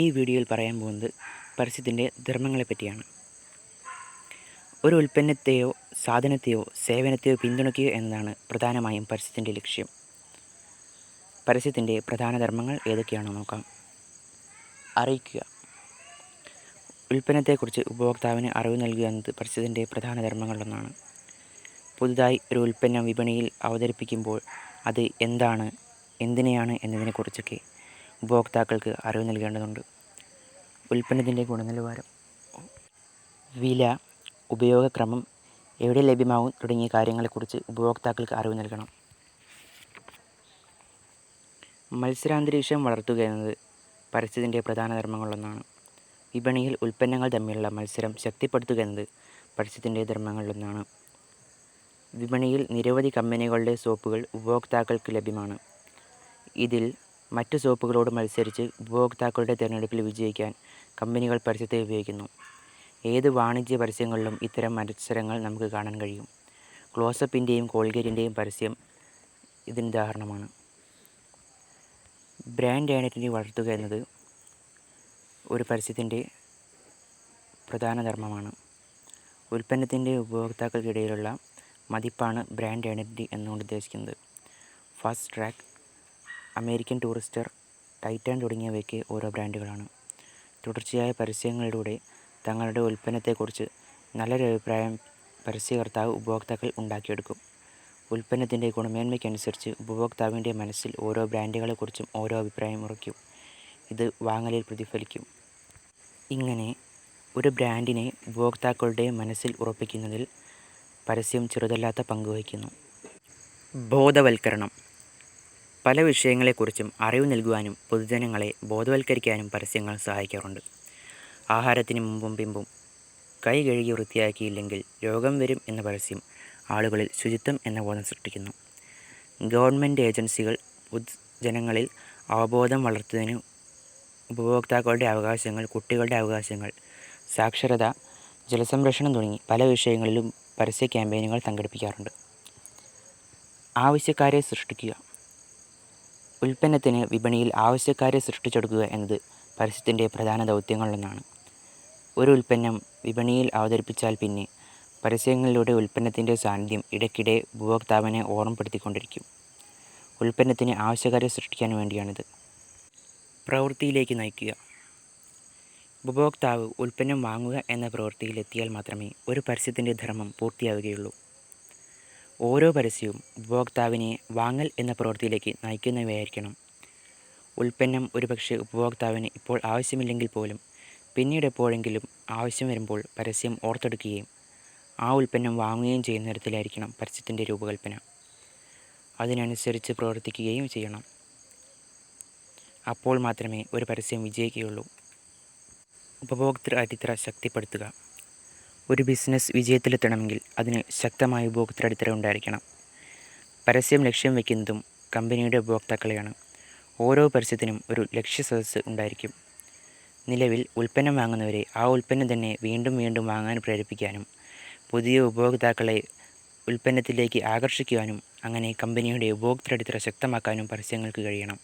ഈ വീഡിയോയിൽ പറയാൻ പോകുന്നത് പരസ്യത്തിൻ്റെ ധർമ്മങ്ങളെ പറ്റിയാണ്. ഒരു ഉൽപ്പന്നത്തെയോ സാധനത്തെയോ സേവനത്തെയോ പിന്തുണയ്ക്കുക എന്നതാണ് പ്രധാനമായും പരസ്യത്തിൻ്റെ ലക്ഷ്യം. പരസ്യത്തിൻ്റെ പ്രധാന ധർമ്മങ്ങൾ ഏതൊക്കെയാണെന്ന് നോക്കാം. അറിയിക്കുക. ഉൽപ്പന്നത്തെക്കുറിച്ച് ഉപഭോക്താവിന് അറിവ് നൽകുക എന്നത് പരസ്യത്തിൻ്റെ പ്രധാന ധർമ്മങ്ങളിലൊന്നാണ്. പുതുതായി ഒരു ഉൽപ്പന്നം വിപണിയിൽ അവതരിപ്പിക്കുമ്പോൾ അത് എന്താണ്, എന്തിനെയാണ് എന്നതിനെക്കുറിച്ചൊക്കെ ഉപഭോക്താക്കൾക്ക് അറിവ് നൽകേണ്ടതുണ്ട്. ഉൽപ്പന്നത്തിൻ്റെ ഗുണനിലവാരം, വില, ഉപയോഗക്രമം, എവിടെ ലഭ്യമാകും തുടങ്ങിയ കാര്യങ്ങളെക്കുറിച്ച് ഉപഭോക്താക്കൾക്ക് അറിവ് നൽകണം. മത്സരാന്തരീക്ഷം വളർത്തുക എന്നത് പരസ്യത്തിൻ്റെ പ്രധാന ധർമ്മങ്ങളിലൊന്നാണ്. വിപണിയിൽ ഉൽപ്പന്നങ്ങൾ തമ്മിലുള്ള മത്സരം ശക്തിപ്പെടുത്തുക എന്നത് പരസ്യത്തിൻ്റെ ധർമ്മങ്ങളിലൊന്നാണ്. വിപണിയിൽ നിരവധി കമ്പനികളുടെ സോപ്പുകൾ ഉപഭോക്താക്കൾക്ക് ലഭ്യമാണ്. ഇതിൽ മറ്റ് സോപ്പുകളോട് മത്സരിച്ച് ഉപഭോക്താക്കളുടെ തിരഞ്ഞെടുപ്പിൽ വിജയിക്കാൻ കമ്പനികൾ പരസ്യത്തെ ഉപയോഗിക്കുന്നു. ഏത് വാണിജ്യ പരസ്യങ്ങളിലും ഇത്തരം മത്സരങ്ങൾ നമുക്ക് കാണാൻ കഴിയും. ക്ലോസപ്പിൻ്റെയും കോൾഗേറ്റിൻ്റെയും പരസ്യം ഇതിന് ഉദാഹരണമാണ്. ബ്രാൻഡ് ഐഡന്റിറ്റി വളർത്തുക എന്നത് ഒരു പരസ്യത്തിൻ്റെ പ്രധാന ധർമ്മമാണ്. ഉൽപ്പന്നത്തിൻ്റെ ഉപഭോക്താക്കൾക്കിടയിലുള്ള മതിപ്പാണ് ബ്രാൻഡ് ഐഡന്റിറ്റി എന്നുകൊണ്ട് ഉദ്ദേശിക്കുന്നത്. Fast track, American Tourister, Titan തുടങ്ങിയവയ്ക്ക് ഓരോ ബ്രാൻഡുകളാണ്. തുടർച്ചയായ പരസ്യങ്ങളിലൂടെ തങ്ങളുടെ ഉൽപ്പന്നത്തെക്കുറിച്ച് നല്ലൊരു അഭിപ്രായം പരസ്യകർത്താവ് ഉപഭോക്താക്കൾ ഉണ്ടാക്കിയെടുക്കും. ഉൽപ്പന്നത്തിൻ്റെ ഗുണമേന്മയ്ക്കനുസരിച്ച് ഉപഭോക്താവിൻ്റെ മനസ്സിൽ ഓരോ ബ്രാൻഡുകളെക്കുറിച്ചും ഓരോ അഭിപ്രായം ഉറയ്ക്കും. ഇത് വാങ്ങലിൽ പ്രതിഫലിക്കും. ഇങ്ങനെ ഒരു ബ്രാൻഡിനെ ഉപഭോക്താക്കളുടെ മനസ്സിൽ ഉറപ്പിക്കുന്നതിൽ പരസ്യം ചെറുതല്ലാത്ത പങ്ക് വഹിക്കുന്നു. ബോധവൽക്കരണം. പല വിഷയങ്ങളെക്കുറിച്ചും അറിവ് നൽകുവാനും പൊതുജനങ്ങളെ ബോധവൽക്കരിക്കാനും പരസ്യങ്ങൾ സഹായിക്കാറുണ്ട്. ആഹാരത്തിന് മുമ്പും പിമ്പും കൈ കഴുകി വൃത്തിയാക്കിയില്ലെങ്കിൽ രോഗം വരും എന്ന പരസ്യം ആളുകളിൽ ശുചിത്വം എന്ന ബോധം സൃഷ്ടിക്കുന്നു. ഗവൺമെൻറ് ഏജൻസികൾ പൊതുജനങ്ങളിൽ അവബോധം വളർത്തുന്നതിന് ഉപഭോക്താക്കളുടെ അവകാശങ്ങൾ, കുട്ടികളുടെ അവകാശങ്ങൾ, സാക്ഷരത, ജലസംരക്ഷണം തുടങ്ങി പല വിഷയങ്ങളിലും പരസ്യ ക്യാമ്പയിനുകൾ സംഘടിപ്പിക്കാറുണ്ട്. ആവശ്യക്കാരെ സൃഷ്ടിക്കുക. ഉൽപ്പന്നത്തിന് വിപണിയിൽ ആവശ്യക്കാരെ സൃഷ്ടിച്ചെടുക്കുക എന്നത് പരസ്യത്തിൻ്റെ പ്രധാന ദൗത്യങ്ങളിലൊന്നാണ്. ഒരു ഉൽപ്പന്നം വിപണിയിൽ അവതരിപ്പിച്ചാൽ പിന്നെ പരസ്യങ്ങളിലൂടെ ഉൽപ്പന്നത്തിൻ്റെ സാന്നിധ്യം ഇടയ്ക്കിടെ ഉപഭോക്താവിനെ ഓർമ്മപ്പെടുത്തിക്കൊണ്ടിരിക്കും. ഉൽപ്പന്നത്തിന് ആവശ്യക്കാരെ സൃഷ്ടിക്കാൻ വേണ്ടിയാണിത്. പ്രവൃത്തിയിലേക്ക് നയിക്കുക. ഉപഭോക്താവ് ഉൽപ്പന്നം വാങ്ങുക എന്ന പ്രവൃത്തിയിൽ എത്തിയാൽ മാത്രമേ ഒരു പരസ്യത്തിൻ്റെ ധർമ്മം പൂർത്തിയാവുകയുള്ളൂ. ഓരോ പരസ്യവും ഉപഭോക്താവിനെ വാങ്ങൽ എന്ന പ്രവൃത്തിയിലേക്ക് നയിക്കുന്നവയായിരിക്കണം. ഉൽപ്പന്നം ഒരുപക്ഷെ ഉപഭോക്താവിന് ഇപ്പോൾ ആവശ്യമില്ലെങ്കിൽ പോലും പിന്നീട് എപ്പോഴെങ്കിലും ആവശ്യം വരുമ്പോൾ പരസ്യം ഓർത്തെടുക്കുകയും ആ ഉൽപ്പന്നം വാങ്ങുകയും ചെയ്യുന്ന തരത്തിലായിരിക്കണം പരസ്യത്തിൻ്റെ രൂപകൽപ്പന. അതിനനുസരിച്ച് പ്രവർത്തിക്കുകയും ചെയ്യണം. അപ്പോൾ മാത്രമേ ഒരു പരസ്യം വിജയിക്കുകയുള്ളൂ. ഉപഭോക്തൃ അടിത്തറ ശക്തിപ്പെടുത്തുക. ഒരു ബിസിനസ് വിജയത്തിലെത്തണമെങ്കിൽ അതിന് ശക്തമായ ഉപഭോക്തൃ അടിത്തറ ഉണ്ടായിരിക്കണം. പരസ്യം ലക്ഷ്യം വയ്ക്കുന്നതും കമ്പനിയുടെ ഉപഭോക്താക്കളെയാണ്. ഓരോ പരസ്യത്തിനും ഒരു ലക്ഷ്യ സദസ്സ് ഉണ്ടായിരിക്കും. നിലവിൽ ഉൽപ്പന്നം വാങ്ങുന്നവരെ ആ ഉൽപ്പന്നം തന്നെ വീണ്ടും വീണ്ടും വാങ്ങാൻ പ്രേരിപ്പിക്കാനും പുതിയ ഉപഭോക്താക്കളെ ഉൽപ്പന്നത്തിലേക്ക് ആകർഷിക്കുവാനും അങ്ങനെ കമ്പനിയുടെ ഉപഭോക്തൃ അടിത്തറ ശക്തമാക്കാനും പരസ്യങ്ങൾക്ക് കഴിയണം.